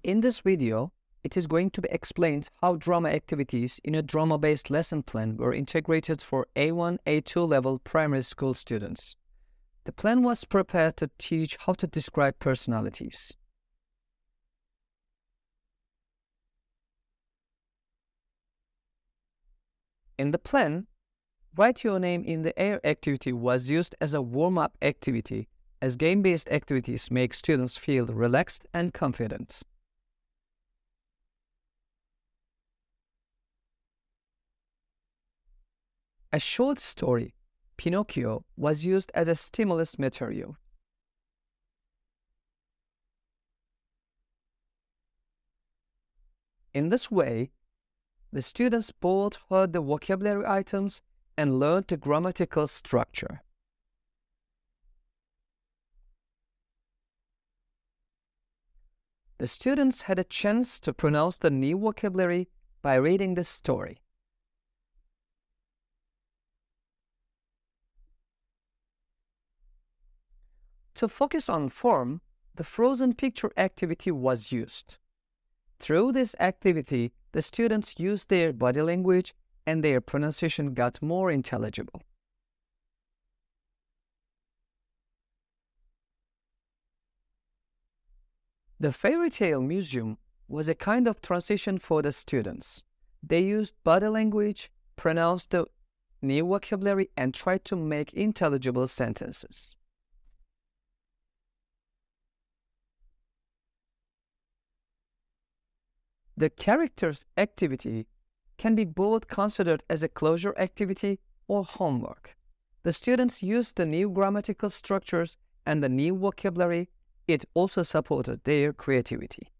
In this video, it is going to be explained how drama activities in a drama-based lesson plan were integrated for A1, A2 level primary school students. The plan was prepared to teach how to describe personalities. In the plan, write your name in the air activity was used as a warm-up activity, as game-based activities make students feel relaxed and confident. A short story, Pinocchio, was used as a stimulus material. In this way, the students both heard the vocabulary items and learned the grammatical structure. The students had a chance to pronounce the new vocabulary by reading the story. To focus on form, the frozen picture activity was used. Through this activity, the students used their body language and their pronunciation got more intelligible. The fairy tale museum was a kind of transition for the students. They used body language, pronounced the new vocabulary, and tried to make intelligible sentences. The characters activity can be both considered as a closure activity or homework. The students used the new grammatical structures and the new vocabulary. It also supported their creativity.